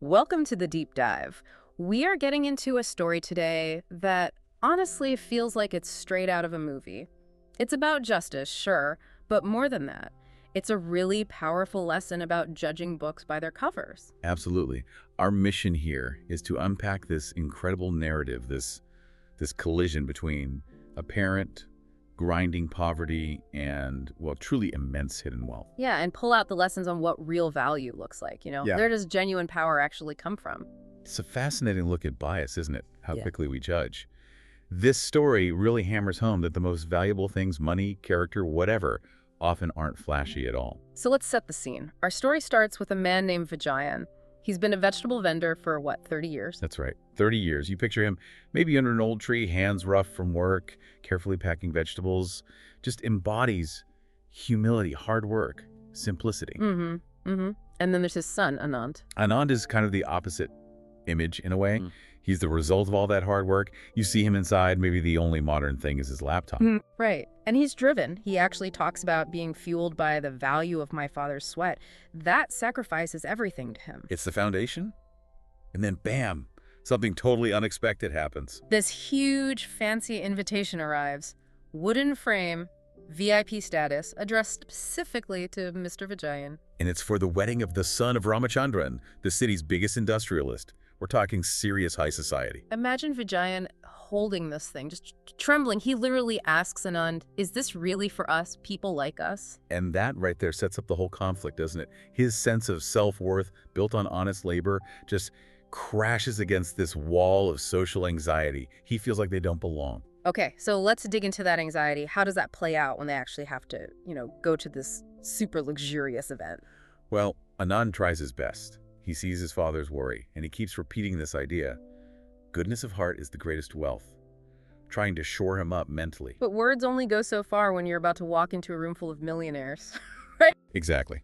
Welcome to the deep dive. We are getting into a story today that honestly feels like it's straight out of a movie. It's about justice, sure, but more than that. It's a really powerful lesson about judging books by their covers. Absolutely. Our mission here is to unpack this incredible narrative, this collision between apparent, grinding poverty and, well, truly immense hidden wealth. Yeah, and pull out the lessons on what real value looks like, Yeah. Where does genuine power actually come from? It's a fascinating look at bias, isn't it? How Yeah. quickly we judge. This story really hammers home that the most valuable things, money, character, whatever, often aren't flashy at all. So let's set the scene. Our story starts with a man named Vijayan. He's been a vegetable vendor for, 30 years? That's right. 30 years. You picture him maybe under an old tree, hands rough from work, carefully packing vegetables. Just embodies humility, hard work, simplicity. And then there's his son, Anand. Anand is kind of the opposite image in a way. Mm. He's the result of all that hard work. You see him inside, maybe the only modern thing is his laptop. Right. And he's driven. He actually talks about being fueled by the value of my father's sweat. That sacrifices everything to him. It's the foundation, and then bam, something totally unexpected happens. This huge, fancy invitation arrives. Wooden frame, VIP status, addressed specifically to Mr. Vijayan. And it's for the wedding of the son of Ramachandran, the city's biggest industrialist. We're talking serious high society. Imagine Vijayan holding this thing, just trembling. He literally asks Anand, is this really for us, people like us? And that right there sets up the whole conflict, doesn't it? His sense of self-worth, built on honest labor, just crashes against this wall of social anxiety. He feels like they don't belong. Okay, so let's dig into that anxiety. How does that play out when they actually have to, go to this super luxurious event? Well, Anand tries his best. He sees his father's worry, and he keeps repeating this idea. Goodness of heart is the greatest wealth, trying to shore him up mentally. But words only go so far when you're about to walk into a room full of millionaires, right? Exactly.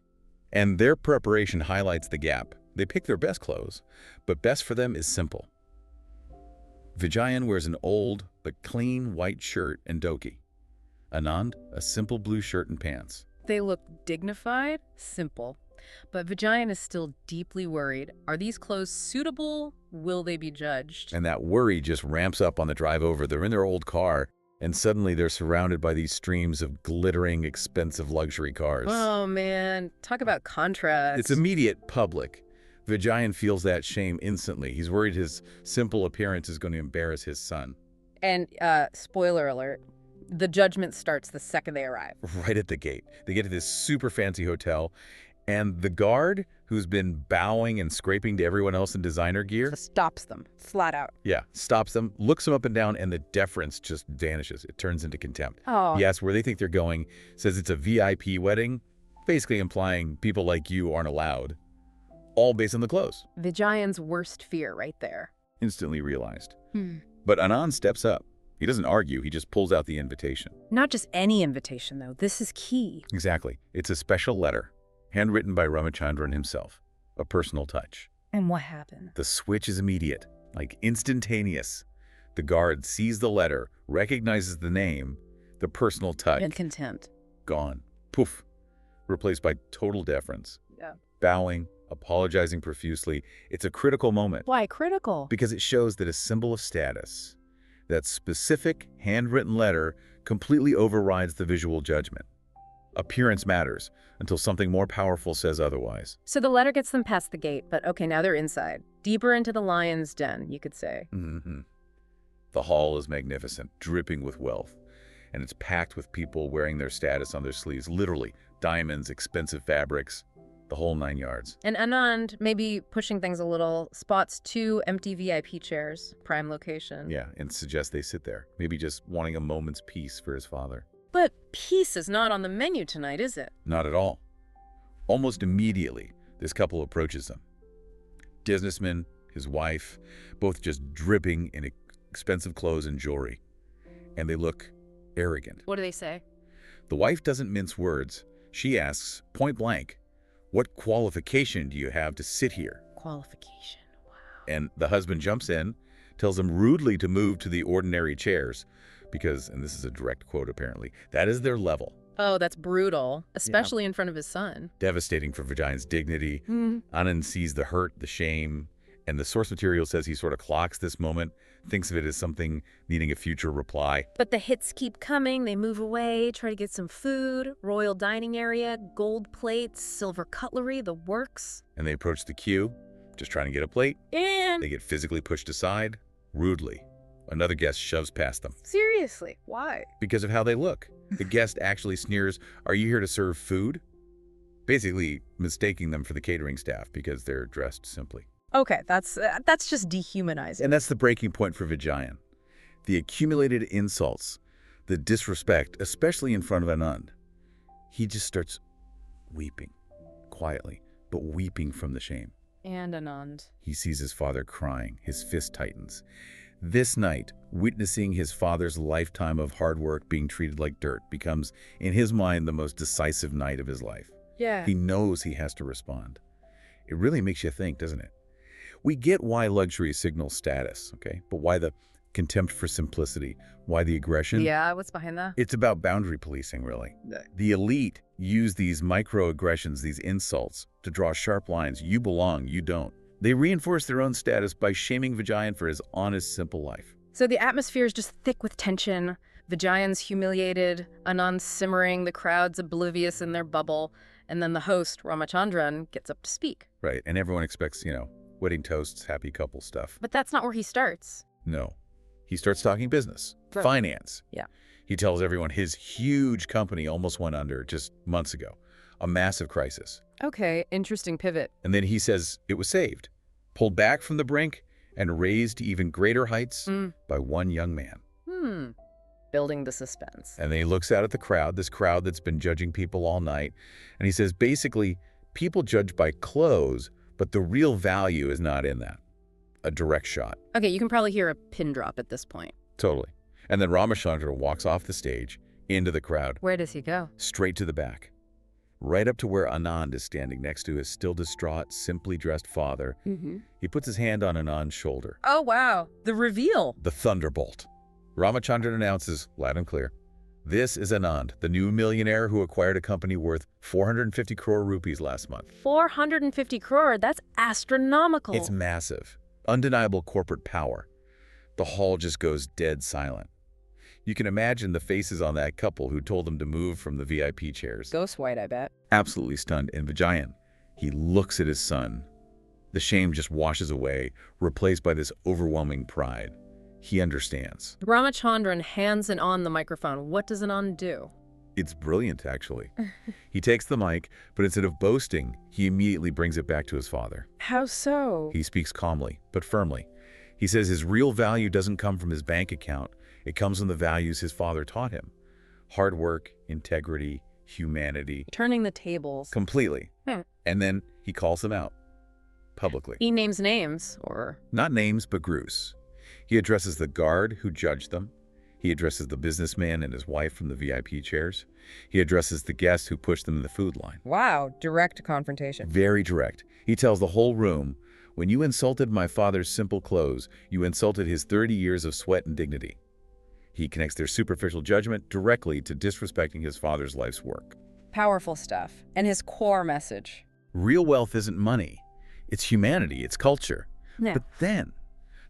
And their preparation highlights the gap. They pick their best clothes, but best for them is simple. Vijayan wears an old but clean white shirt and doki. Anand, a simple blue shirt and pants. They look dignified, simple. But Vijayan is still deeply worried. Are these clothes suitable? Will they be judged? And that worry just ramps up on the drive over. They're in their old car, and suddenly they're surrounded by these streams of glittering, expensive luxury cars. Oh, man. Talk about contrast. It's immediate public. Vijayan feels that shame instantly. He's worried his simple appearance is going to embarrass his son. And, spoiler alert, the judgment starts the second they arrive. Right at the gate. They get to this super fancy hotel, and the guard, who's been bowing and scraping to everyone else in designer gear, Stops them, flat out. stops them, looks them up and down, and the deference just vanishes. It turns into contempt. Oh. He asks where they think they're going, says it's a VIP wedding, basically implying people like you aren't allowed. All based on the clothes. Vijayan's worst fear right there. Instantly realized. But Anand steps up. He doesn't argue, he just pulls out the invitation. Not just any invitation, though. This is key. Exactly. It's a special letter, handwritten by Ramachandran himself. A personal touch. And what happened? The switch is immediate, like instantaneous. The guard sees the letter, recognizes the name, the personal touch. And contempt. Gone. Poof. Replaced by total deference. Yeah. Bowing, apologizing profusely. It's a critical moment. Why critical? Because it shows that a symbol of status, that specific handwritten letter, completely overrides the visual judgment. Appearance matters until something more powerful says otherwise. So the letter gets them past the gate, but okay, now they're inside. Deeper into the lion's den, you could say. The hall is magnificent, dripping with wealth, and it's packed with people wearing their status on their sleeves, literally diamonds, expensive fabrics, the whole 9 yards. And Anand, maybe pushing things a little, spots 2 empty VIP chairs, prime location. Yeah, and suggests they sit there, maybe just wanting a moment's peace for his father. But peace is not on the menu tonight, is it? Not at all. Almost immediately, this couple approaches them. Businessman, his wife, both just dripping in expensive clothes and jewelry. And they look arrogant. What do they say? The wife doesn't mince words. She asks, point blank, what qualification do you have to sit here? Qualification, wow. And the husband jumps in, tells him rudely to move to the ordinary chairs, because, and this is a direct quote apparently, that is their level. Oh, that's brutal, especially in front of his son. Devastating for Vijayan's dignity. Anand sees the hurt, the shame, And the source material says he sort of clocks this moment, thinks of it as something needing a future reply. But the hits keep coming. They move away, try to get some food, royal dining area, gold plates, silver cutlery, the works. And they approach the queue, just trying to get a plate. And They get physically pushed aside, rudely. Another guest shoves past them. seriously, why? Because of how they look. The guest actually sneers, "Are you here to serve food?" Basically mistaking them for the catering staff because they're dressed simply. Okay, that's just dehumanizing. And that's the breaking point for Vijayan. The accumulated insults, the disrespect, especially in front of Anand. He just starts weeping, quietly, but weeping from the shame. And Anand. He sees his father crying, his fist tightens. This night, witnessing his father's lifetime of hard work being treated like dirt becomes, in his mind, the most decisive night of his life. Yeah. He knows he has to respond. It really makes you think, doesn't it? We get why luxury signals status, okay? But why the contempt for simplicity? Why the aggression? Yeah, what's behind that? It's about boundary policing, really. The elite use these microaggressions, these insults, to draw sharp lines. You belong, you don't. They reinforce their own status by shaming Vijayan for his honest, simple life. So the atmosphere is just thick with tension. Vijayan's humiliated, Anand's simmering, the crowd's oblivious in their bubble, and then the host, Ramachandran, gets up to speak. Right, and everyone expects, wedding toasts, happy couple stuff. But that's not where he starts. No. He starts talking business, Right. finance. Yeah. He tells everyone his huge company almost went under just months ago. A massive crisis. Okay, interesting pivot. And then he says it was saved, pulled back from the brink, and raised to even greater heights by one young man. Building the suspense. And then he looks out at the crowd, this crowd that's been judging people all night, and he says, basically, people judge by clothes, but the real value is not in that. A direct shot. Okay, you can probably hear a pin drop at this point. Totally. And then Ramachandra walks off the stage, into the crowd, Where does he go? straight to the back, right up to where Anand is standing next to his still distraught, simply dressed father. He puts his hand on Anand's shoulder. Oh, wow. The reveal. The thunderbolt. Ramachandran announces, loud and clear, this is Anand, the new millionaire who acquired a company worth 450 crore rupees last month. 450 crore. That's astronomical. It's massive. Undeniable corporate power. The hall just goes dead silent. You can imagine the faces on that couple who told them to move from the VIP chairs. Ghost white, I bet. Absolutely stunned. And Vijayan, he looks at his son. The shame just washes away, replaced by this overwhelming pride. He understands. Ramachandran hands on the microphone. What does Anand do? It's brilliant, actually. He takes the mic, but instead of boasting, he immediately brings it back to his father. How so? He speaks calmly, but firmly. He says his real value doesn't come from his bank account. It comes from the values his father taught him. Hard work, integrity, humanity. Turning the tables. Completely. And then he calls them out. Publicly. He names names, or... Not names, but groups. He addresses the guard who judged them. He addresses the businessman and his wife from the VIP chairs. He addresses the guests who pushed them in the food line. Wow, direct confrontation. Very direct. He tells the whole room, when you insulted my father's simple clothes, you insulted his 30 years of sweat and dignity. He connects their superficial judgment directly to disrespecting his father's life's work. Powerful stuff. And his core message. Real wealth isn't money. It's humanity. It's culture. Yeah. But then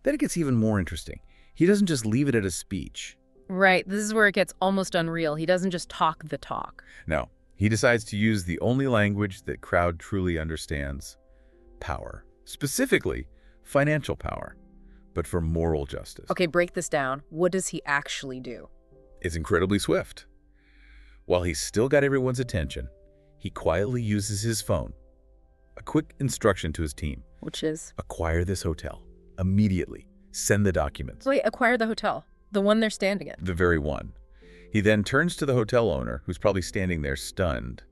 it gets even more interesting. He doesn't just leave it at a speech. Right, this is where it gets almost unreal. He doesn't just talk the talk. No, he decides to use the only language that crowd truly understands. Power. Specifically, financial power, but for moral justice. Okay, break this down. What does he actually do? It's incredibly swift. While he's still got everyone's attention, he quietly uses his phone. A quick instruction to his team. Which is? Acquire this hotel. Immediately. Send the documents. Wait, acquire the hotel. The one they're standing in. The very one. He then turns to the hotel owner, who's probably standing there stunned,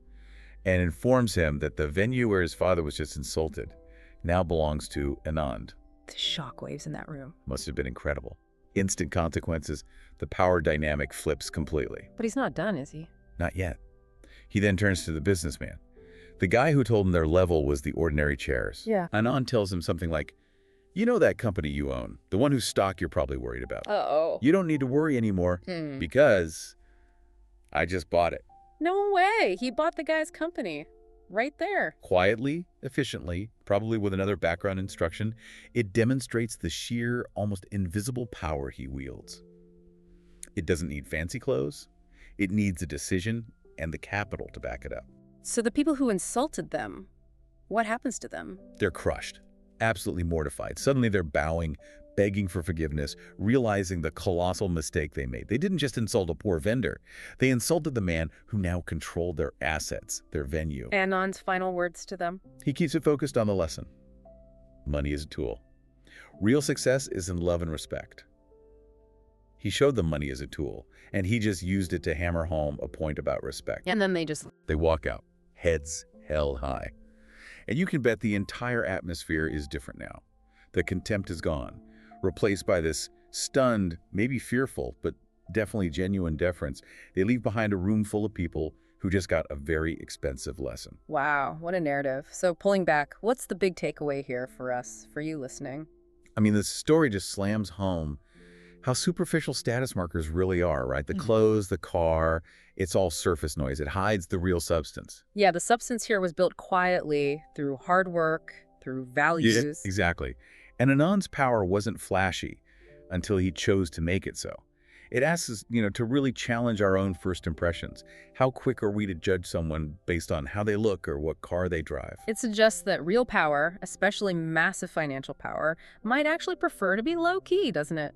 and informs him that the venue where his father was just insulted now belongs to Anand. The shockwaves in that room. Must have been incredible. Instant consequences. The power dynamic flips completely. But he's not done, is he? Not yet. He then turns to the businessman. The guy who told him their level was the ordinary chairs. Yeah. Anand tells him something like, you know that company you own, the one whose stock you're probably worried about. Uh-oh. You don't need to worry anymore because I just bought it. No way. He bought the guy's company. Right there. Quietly, efficiently, probably with another background instruction, it demonstrates the sheer, almost invisible power he wields. It doesn't need fancy clothes. It needs a decision and the capital to back it up. So the people who insulted them, what happens to them? They're crushed, absolutely mortified. Suddenly they're bowing, begging for forgiveness, realizing the colossal mistake they made. They didn't just insult a poor vendor. They insulted the man who now controlled their assets, their venue. Anon's final words to them? He keeps it focused on the lesson. Money is a tool. Real success is in love and respect. He showed them money as a tool, and he just used it to hammer home a point about respect. And then They walk out, heads held high. And you can bet the entire atmosphere is different now. The contempt is gone, replaced by this stunned, maybe fearful, but definitely genuine deference. They leave behind a room full of people who just got a very expensive lesson. Wow, what a narrative. So pulling back, what's the big takeaway here for us, for you listening? I mean, the story just slams home how superficial status markers really are, right? The clothes, the car, it's all surface noise. It hides the real substance. Yeah, the substance here was built quietly through hard work, through values. Yeah, exactly. And Anand's power wasn't flashy until he chose to make it so. It asks us, to really challenge our own first impressions. How quick are we to judge someone based on how they look or what car they drive? It suggests that real power, especially massive financial power, might actually prefer to be low-key, doesn't it?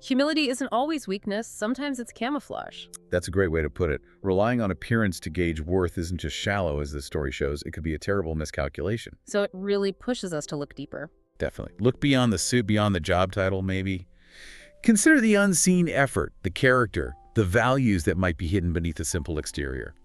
Humility isn't always weakness. Sometimes it's camouflage. That's a great way to put it. Relying on appearance to gauge worth isn't just shallow, as this story shows. It could be a terrible miscalculation. So it really pushes us to look deeper. Definitely. Look beyond the suit, beyond the job title, maybe. Consider the unseen effort, the character, the values that might be hidden beneath a simple exterior.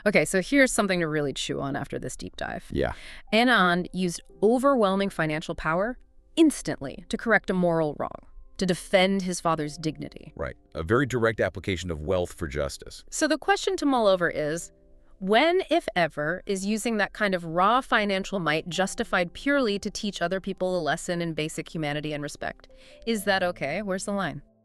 Okay, so here's something to really chew on after this deep dive. Yeah. Anand used overwhelming financial power instantly to correct a moral wrong, to defend his father's dignity. Right. A very direct application of wealth for justice. So the question to mull over is, when, if ever, is using that kind of raw financial might justified purely to teach other people a lesson in basic humanity and respect? Is that okay? Where's the line?